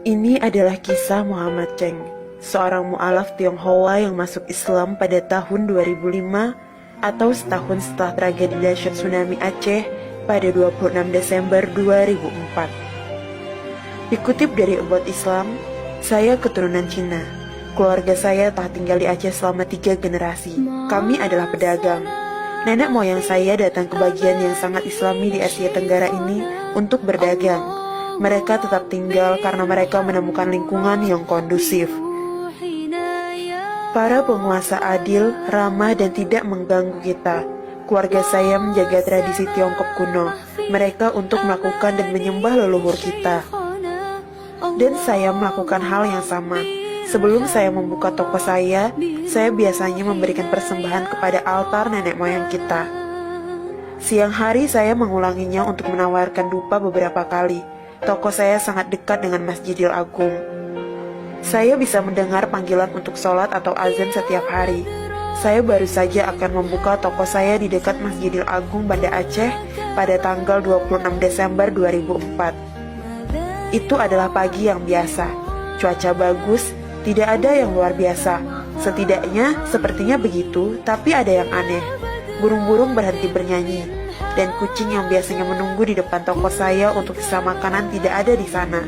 Ini adalah kisah Muhammad Cheng, seorang mu'alaf Tionghoa yang masuk Islam pada tahun 2005 atau setahun setelah tragedi dahsyat tsunami Aceh pada 26 Desember 2004. Dikutip dari About Islam, saya keturunan Cina. Keluarga saya telah tinggal di Aceh selama 3 generasi. Kami adalah pedagang. Nenek moyang saya datang ke bagian yang sangat islami di Asia Tenggara ini untuk berdagang. Mereka tetap tinggal karena mereka menemukan lingkungan yang kondusif. Para penguasa adil, ramah, dan tidak mengganggu kita. Keluarga saya menjaga tradisi Tiongkok kuno, mereka untuk melakukan dan menyembah leluhur kita. Dan saya melakukan hal yang sama. Sebelum saya membuka toko saya biasanya memberikan persembahan kepada altar nenek moyang kita. Siang hari saya mengulanginya untuk menawarkan dupa beberapa kali. Toko saya sangat dekat dengan Masjidil Agung. Saya bisa mendengar panggilan untuk sholat atau azan setiap hari. Saya baru saja akan membuka toko saya di dekat Masjidil Agung Banda Aceh pada tanggal 26 Desember 2004. Itu adalah pagi yang biasa. Cuaca bagus, tidak ada yang luar biasa. Setidaknya sepertinya begitu, tapi ada yang aneh. Burung-burung berhenti bernyanyi. Dan kucing yang biasanya menunggu di depan toko saya untuk sisa makanan tidak ada di sana.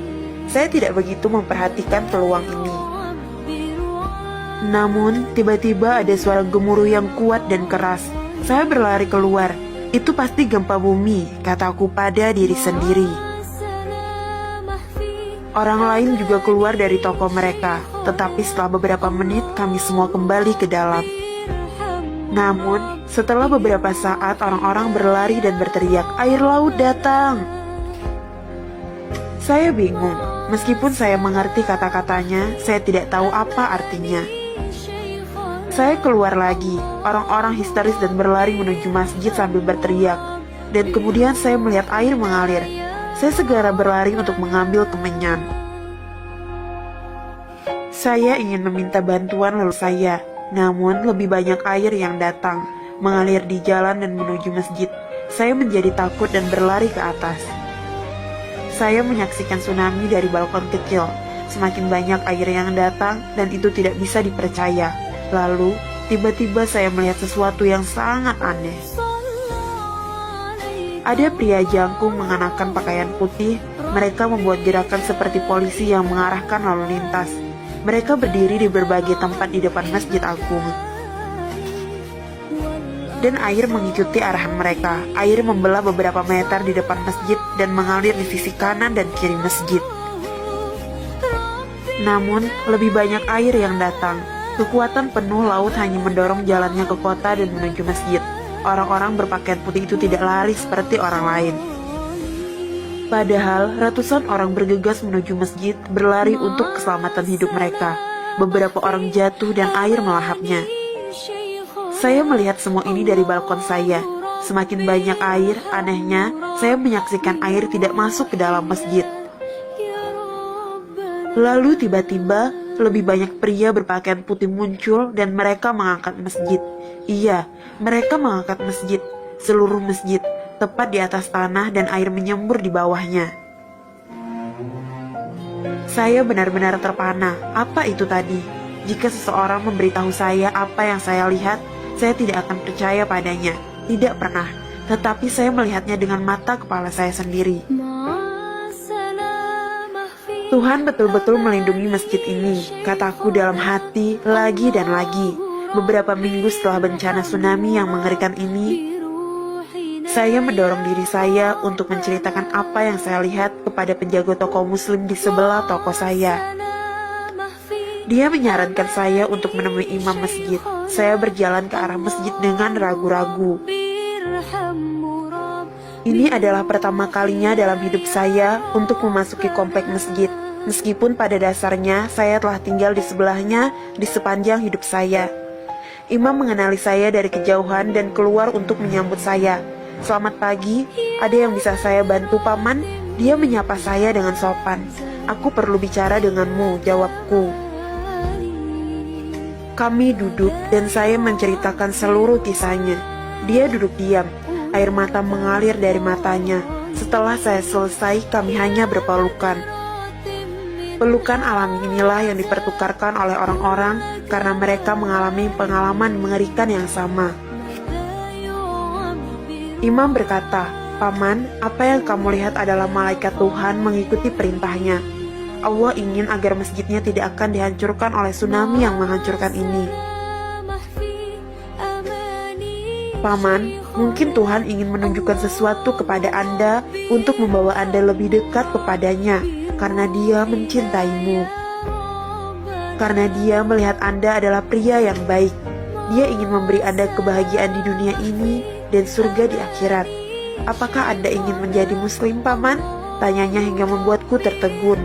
Saya tidak begitu memperhatikan peluang ini. Namun, tiba-tiba ada suara gemuruh yang kuat dan keras. Saya berlari keluar. Itu pasti gempa bumi, kataku pada diri sendiri. Orang lain juga keluar dari toko mereka, tetapi setelah beberapa menit kami semua kembali ke dalam. Namun, setelah beberapa saat orang-orang berlari dan berteriak, "Air laut datang!" Saya bingung. Meskipun saya mengerti kata-katanya, saya tidak tahu apa artinya. Saya keluar lagi. Orang-orang histeris dan berlari menuju masjid sambil berteriak. Dan kemudian saya melihat air mengalir. Saya segera berlari untuk mengambil kemenyan. Saya ingin meminta bantuan lalu saya. Namun lebih banyak air yang datang, mengalir di jalan dan menuju masjid. Saya menjadi takut dan berlari ke atas. Saya menyaksikan tsunami dari balkon kecil. Semakin banyak air yang datang dan itu tidak bisa dipercaya. Lalu, tiba-tiba saya melihat sesuatu yang sangat aneh. Ada pria jangkung mengenakan pakaian putih. Mereka membuat gerakan seperti polisi yang mengarahkan lalu lintas. Mereka berdiri di berbagai tempat di depan Masjid Agung. Dan air mengikuti arahan mereka. Air membelah beberapa meter di depan masjid dan mengalir di sisi kanan dan kiri masjid. Namun, lebih banyak air yang datang. Kekuatan penuh laut hanya mendorong jalannya ke kota dan menuju masjid. Orang-orang berpakaian putih itu tidak lari seperti orang lain. Padahal ratusan orang bergegas menuju masjid, berlari untuk keselamatan hidup mereka. Beberapa orang jatuh dan air melahapnya. Saya melihat semua ini dari balkon saya. Semakin banyak air, anehnya, saya menyaksikan air tidak masuk ke dalam masjid. Lalu tiba-tiba, lebih banyak pria berpakaian putih muncul dan mereka mengangkat masjid. Iya, mereka mengangkat masjid, seluruh masjid. Tepat di atas tanah dan air menyembur di bawahnya. Saya benar-benar terpana. Apa itu tadi? Jika seseorang memberitahu saya apa yang saya lihat, saya tidak akan percaya padanya. Tidak pernah. Tetapi saya melihatnya dengan mata kepala saya sendiri. Tuhan betul-betul melindungi masjid ini, kataku dalam hati lagi dan lagi. Beberapa minggu setelah bencana tsunami yang mengerikan ini, saya mendorong diri saya untuk menceritakan apa yang saya lihat kepada penjaga toko muslim di sebelah toko saya. Dia menyarankan saya untuk menemui imam masjid. Saya berjalan ke arah masjid dengan ragu-ragu. Ini adalah pertama kalinya dalam hidup saya untuk memasuki komplek masjid. Meskipun pada dasarnya saya telah tinggal di sebelahnya di sepanjang hidup saya. Imam mengenali saya dari kejauhan dan keluar untuk menyambut saya. "Selamat pagi, ada yang bisa saya bantu paman?" Dia menyapa saya dengan sopan. "Aku perlu bicara denganmu," jawabku. Kami duduk dan saya menceritakan seluruh kisahnya. Dia duduk diam, air mata mengalir dari matanya. Setelah saya selesai, kami hanya berpelukan. Pelukan alami inilah yang dipertukarkan oleh orang-orang karena mereka mengalami pengalaman mengerikan yang sama. Imam berkata, "Paman, apa yang kamu lihat adalah malaikat Tuhan mengikuti perintahnya. Allah ingin agar masjidnya tidak akan dihancurkan oleh tsunami yang menghancurkan ini." Paman, mungkin Tuhan ingin menunjukkan sesuatu kepada Anda untuk membawa Anda lebih dekat kepadanya, karena Dia mencintaimu. Karena Dia melihat Anda adalah pria yang baik. Dia ingin memberi Anda kebahagiaan di dunia ini dan surga di akhirat. "Apakah Anda ingin menjadi muslim, Paman?" tanyanya hingga membuatku tertegun.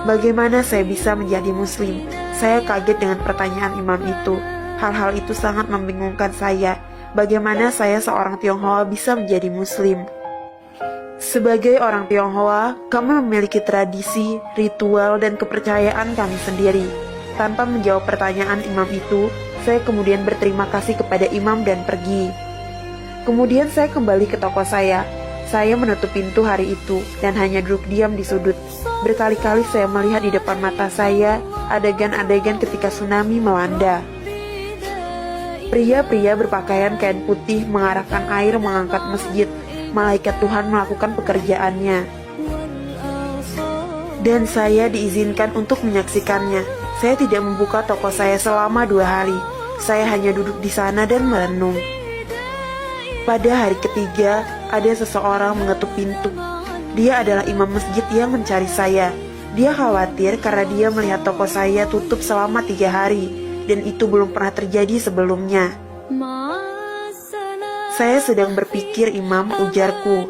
Bagaimana saya bisa menjadi muslim? Saya kaget dengan pertanyaan imam itu. Hal-hal itu sangat membingungkan saya. Bagaimana saya seorang Tionghoa bisa menjadi muslim? Sebagai orang Tionghoa, kami memiliki tradisi, ritual, dan kepercayaan kami sendiri. Tanpa menjawab pertanyaan imam itu, saya kemudian berterima kasih kepada imam dan pergi. Kemudian saya kembali ke toko saya. Saya menutup pintu hari itu dan hanya duduk diam di sudut. Berkali-kali saya melihat di depan mata saya adegan-adegan ketika tsunami melanda. Pria-pria berpakaian kain putih mengarahkan air mengangkat masjid. Malaikat Tuhan melakukan pekerjaannya. Dan saya diizinkan untuk menyaksikannya. Saya tidak membuka toko saya selama 2 hari. Saya hanya duduk di sana dan merenung. Pada hari ketiga, ada seseorang mengetuk pintu. Dia adalah imam masjid yang mencari saya. Dia khawatir karena dia melihat toko saya tutup selama 3 hari, dan itu belum pernah terjadi sebelumnya. "Saya sedang berpikir, Imam," ujarku.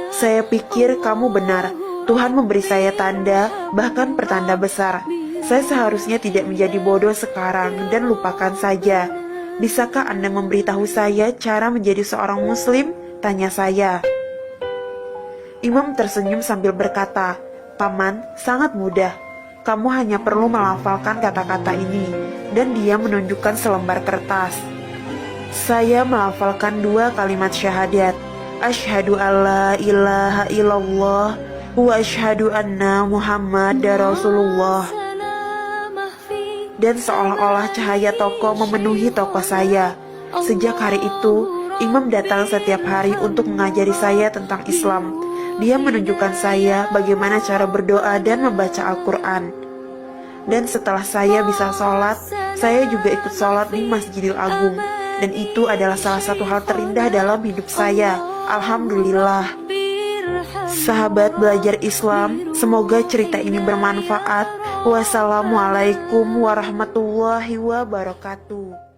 "Saya pikir kamu benar. Tuhan memberi saya tanda, bahkan pertanda besar. Saya seharusnya tidak menjadi bodoh sekarang dan lupakan saja. Bisakah Anda memberitahu saya cara menjadi seorang muslim?" tanya saya. Imam tersenyum sambil berkata, "Paman, sangat mudah. Kamu hanya perlu melafalkan kata-kata ini." Dan dia menunjukkan selembar kertas. Saya melafalkan 2 kalimat syahadat. Asyhadu alla ilaha illallah wa asyhadu anna Muhammadar Rasulullah. Dan seolah-olah cahaya toko memenuhi toko saya. Sejak hari itu, imam datang setiap hari untuk mengajari saya tentang Islam. Dia menunjukkan saya bagaimana cara berdoa dan membaca Al-Quran. Dan setelah saya bisa sholat, saya juga ikut sholat di Masjidil Agung. Dan itu adalah salah satu hal terindah dalam hidup saya. Alhamdulillah. Sahabat belajar Islam, semoga cerita ini bermanfaat. Wassalamualaikum warahmatullahi wabarakatuh.